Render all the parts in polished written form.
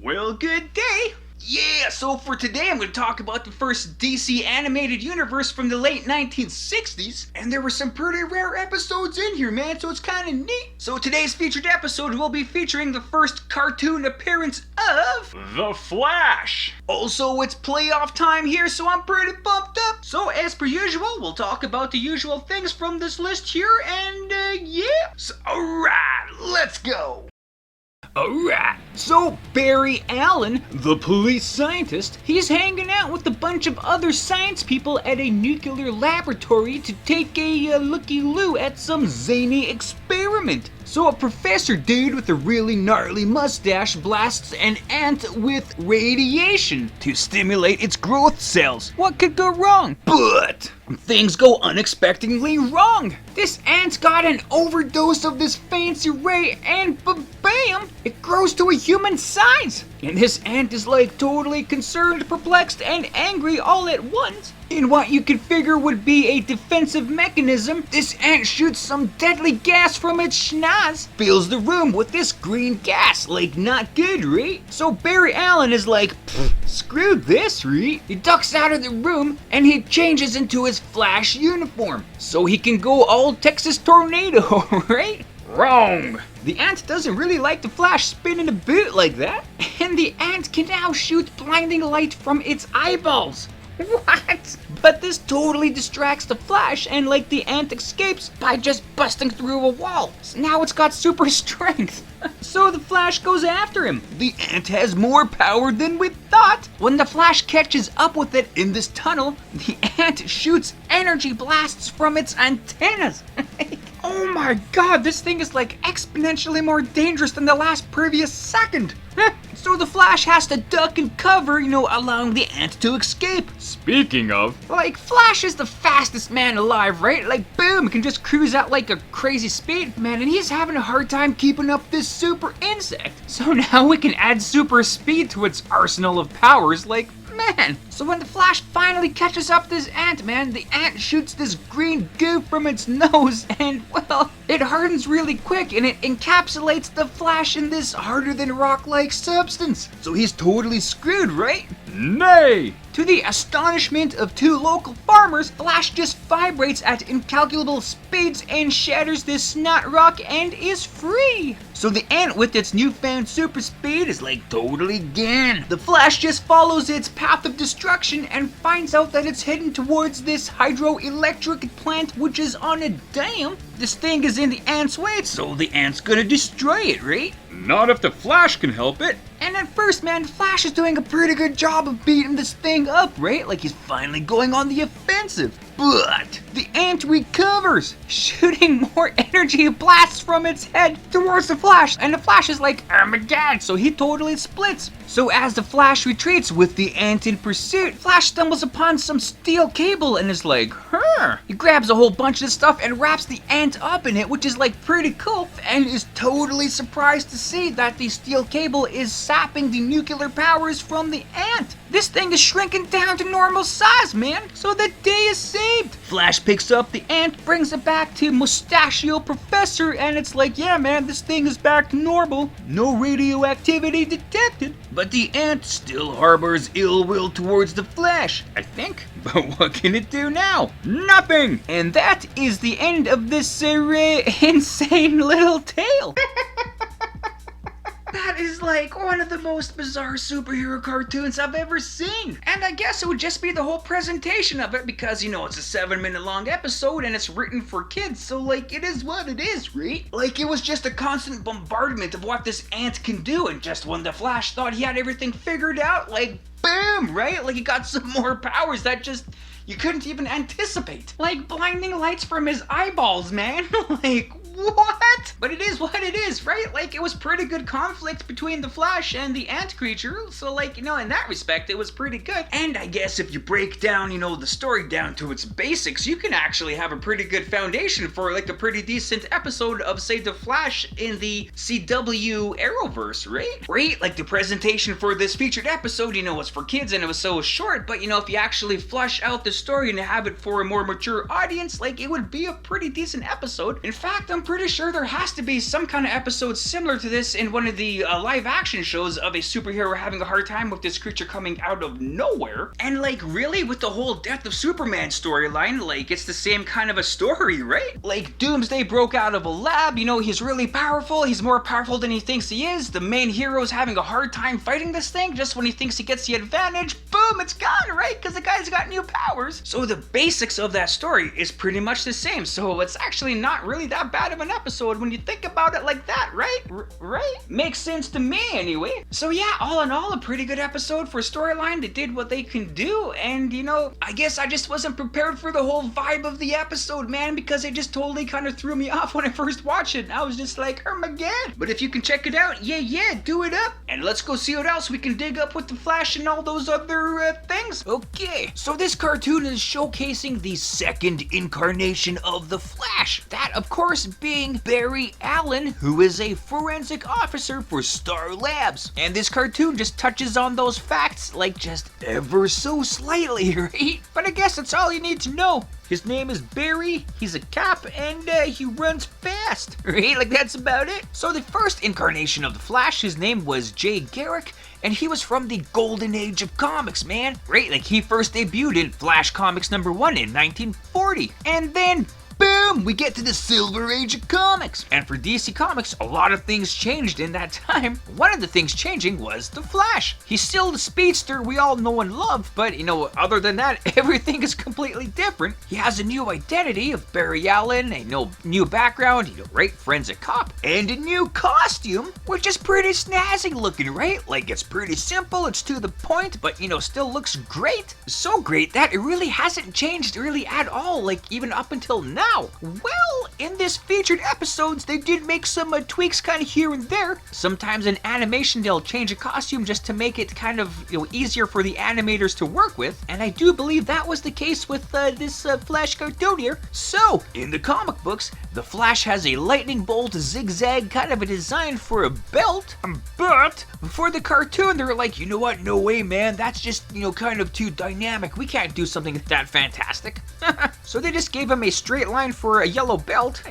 Well, good day! Yeah, so for today I'm going to talk about the first DC animated universe from the late 1960s, and there were some pretty rare episodes in here, man, so it's kind of neat. So today's featured episode will be featuring the first cartoon appearance of The Flash! Also, it's playoff time here, so I'm pretty pumped up. So as per usual, we'll talk about the usual things from this list here, and yeah. So, alright, let's go! Alright, so Barry Allen, the police scientist, he's hanging out with a bunch of other science people at a nuclear laboratory to take a looky-loo at some zany experiment. So a professor dude with a really gnarly mustache blasts an ant with radiation to stimulate its growth cells. What could go wrong? But things go unexpectedly wrong. This ant's got an overdose of this fancy ray and bam, it grows to a human size. And this ant is like totally concerned, perplexed, and angry all at once. In what you could figure would be a defensive mechanism, this ant shoots some deadly gas from its schnoz, fills the room with this green gas, like not good, right? So Barry Allen is like, screw this, right? He ducks out of the room and he changes into his Flash uniform, so he can go all Texas Tornado, right? Wrong! The ant doesn't really like the Flash spinning a boot like that, and the ant can now shoot blinding light from its eyeballs. What? But this totally distracts the Flash, and like the ant escapes by just busting through a wall. So now it's got super strength. So the Flash goes after him. The ant has more power than we thought. When the Flash catches up with it in this tunnel, the ant shoots energy blasts from its antennas. Oh my god, this thing is like exponentially more dangerous than the last previous second. So the Flash has to duck and cover, allowing the ant to escape. Speaking of, like, Flash is the fastest man alive, right? Like, boom, can just cruise out like a crazy speed, man, and he's having a hard time keeping up this super insect. So now we can add super speed to its arsenal of powers, like, man. So when the Flash finally catches up this ant, man, the ant shoots this green goo from its nose, and, well, it hardens really quick, and it encapsulates the Flash in this harder-than-rock-like substance. So he's totally screwed, right? nay! To the astonishment of two local farmers, Flash just vibrates at incalculable speeds and shatters this snot rock and is free. So the ant with its newfound super speed is like totally gone. The Flash just follows its path of destruction and finds out that it's heading towards this hydroelectric plant which is on a dam. This thing is in the ant's way, so the ant's gonna destroy it, right? Not if the Flash can help it. And at first, man, Flash is doing a pretty good job of beating this thing up, right? Like he's finally going on the offensive. But the ant recovers, shooting more energy blasts from its head towards the Flash. And the Flash is like, oh my god, so he totally splits. So as the Flash retreats with the ant in pursuit, Flash stumbles upon some steel cable and is like, huh. He grabs a whole bunch of stuff and wraps the ant up in it, which is like pretty cool, and is totally surprised to see that the steel cable is sapping the nuclear powers from the ant. This thing is shrinking down to normal size, man, so the day is saved. Flash picks up the ant, brings it back to Mustachio Professor, and it's like, yeah man, this thing is back to normal. No radioactivity detected. But the ant still harbors ill will towards the Flash, I think. But what can it do now? Nothing! And that is the end of this insane little tale. That is like one of the most bizarre superhero cartoons I've ever seen. And I guess it would just be the whole presentation of it because, it's a 7-minute long episode and it's written for kids, so like it is what it is, right? Like it was just a constant bombardment of what this ant can do, and just when the Flash thought he had everything figured out, like boom, right? Like he got some more powers that just you couldn't even anticipate. Like blinding lights from his eyeballs, man. Like what? But it is what it is, right? Like, it was pretty good conflict between the Flash and the Ant Creature, so like, in that respect, it was pretty good. And I guess if you break down, the story down to its basics, you can actually have a pretty good foundation for like a pretty decent episode of, say, the Flash in the CW Arrowverse, right? Right? Like, the presentation for this featured episode, was for kids and it was so short, but if you actually flush out the story and have it for a more mature audience, like it would be a pretty decent episode. In fact, I'm pretty sure there has to be some kind of episode similar to this in one of the live action shows of a superhero having a hard time with this creature coming out of nowhere. And like really with the whole Death of Superman storyline, like it's the same kind of a story, right? Like Doomsday broke out of a lab, you know, he's really powerful, he's more powerful than he thinks he is. The main hero's having a hard time fighting this thing. Just when he thinks he gets the advantage, boom, it's gone, right? Because the guy's got new powers. So the basics of that story is pretty much the same. So it's actually not really that bad of an episode when you think about it like that, right? Right? Makes sense to me anyway. So yeah, all in all, a pretty good episode for a storyline. They did what they can do, and you know, I guess I just wasn't prepared for the whole vibe of the episode, man, because it just totally kind of threw me off when I first watched it. I was just like, oh my god. But if you can check it out, yeah, do it up. And let's go see what else we can dig up with the Flash and all those other things. Okay, so this cartoon is showcasing the second incarnation of the Flash. That, of course, being Barry Allen, who is a forensic officer for Star Labs. And this cartoon just touches on those facts, like just ever so slightly, right? But I guess that's all you need to know. His name is Barry, he's a cop, and he runs fast, right? Like that's about it. So the first incarnation of the Flash, his name was Jay Garrick, and he was from the golden age of comics, man. Right, like he first debuted in Flash Comics #1 in 1940. And then boom, we get to the Silver Age of comics. And for DC Comics, a lot of things changed in that time. One of the things changing was the Flash. He's still the speedster we all know and love, but you know, other than that, everything is completely different. He has a new identity of Barry Allen, a new background, you know, right, forensic cop, and a new costume, which is pretty snazzy looking, right? Like it's pretty simple, it's to the point, but you know, still looks great. So great that it really hasn't changed really at all, like even up until now. Well, in this featured episodes, they did make some tweaks kind of here and there. Sometimes in animation, they'll change a costume just to make it kind of, you know, easier for the animators to work with. And I do believe that was the case with this Flash cartoon here. So, in the comic books, the Flash has a lightning bolt zigzag kind of a design for a belt. But for the cartoon, they're like, you know what? No way, man. That's just, you know, kind of too dynamic. We can't do something that fantastic. So they just gave him a straight line for a yellow belt.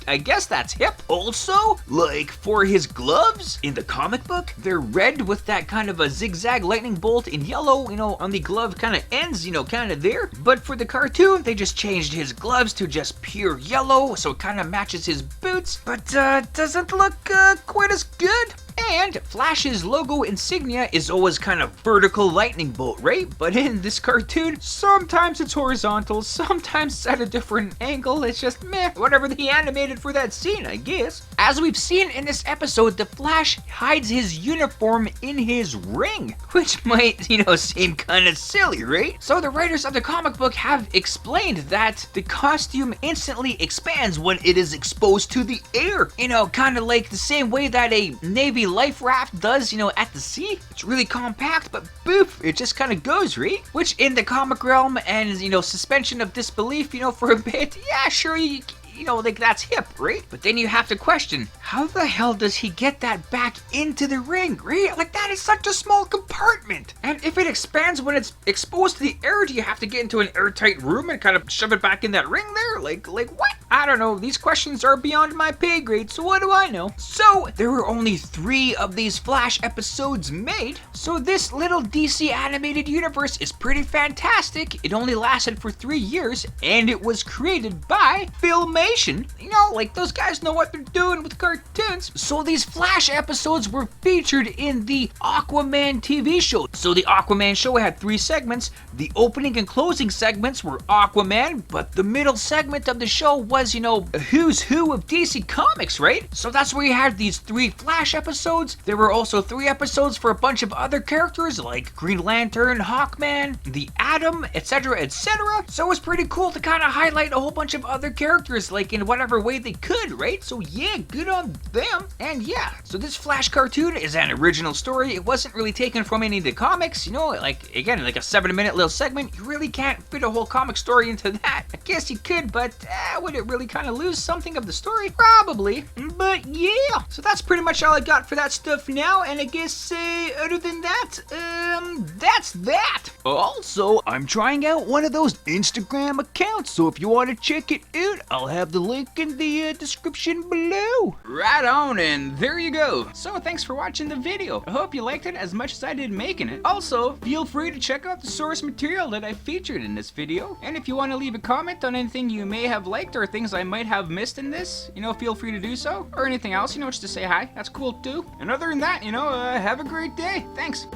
I guess that's hip. Also, like for his gloves in the comic book, they're red with that kind of a zigzag lightning bolt in yellow, you know, on the glove kind of ends, you know, kind of there. But for the cartoon, they just changed his gloves to just pure yellow, so it kind of matches his boots, but doesn't look quite as good. And Flash's logo insignia is always kind of vertical lightning bolt, right? But in this cartoon, sometimes it's horizontal, sometimes it's at a different angle. It's just meh, whatever they animated for that scene, I guess. As we've seen in this episode, the Flash hides his uniform in his ring, which might, you know, seem kind of silly, right? So the writers of the comic book have explained that the costume instantly expands when it is exposed to the air. You know, kind of like the same way that a Navy life raft does, you know, at the sea. It's really compact, but boof, it just kind of goes, right? Which in the comic realm and, you know, suspension of disbelief, you know, for a bit, yeah, sure, you know, like that's hip, right? But then you have to question, how the hell does he get that back into the ring, right? Like that is such a small compartment. And if it expands when it's exposed to the air, do you have to get into an airtight room and kind of shove it back in that ring there? Like what? I don't know. These questions are beyond my pay grade, so what do I know? So there were only 3 of these Flash episodes made. So this little DC animated universe is pretty fantastic. It only lasted for 3 years, and it was created by Filmation. You know, like those guys know what they're doing with cartoons. So these Flash episodes were featured in the Aquaman TV show. So the Aquaman show had 3 segments. The opening and closing segments were Aquaman, but the middle segment of the show was, you know, a who's who of DC Comics, right? So that's where you had these 3 Flash episodes. There were also 3 episodes for a bunch of other characters like Green Lantern, Hawkman, the Atom, etc., etc. So it was pretty cool to kind of highlight a whole bunch of other characters, like in whatever way they could, right? So yeah, good on them. And yeah, so this Flash cartoon is an original story. It wasn't really taken from any of the comics, you know, like again, like a 7-minute little segment. You really can't fit a whole comic story into that. I guess you could, but would it really kind of lose something of the story? Probably. But yeah, so that's pretty much all I got for that stuff now, and I guess other than that, that's that. Also, I'm trying out one of those Instagram accounts, so if you want to check it out, I'll have the link in the description below. Right on, and there you go. So thanks for watching the video. I hope you liked it as much as I did making it. Also, feel free to check out the source material that I featured in this video, and if you want to leave a comment on anything you may have liked or things I might have missed in this, feel free to do so, or anything else, just to say hi. That's cool too. And other than that, have a great day. Thanks.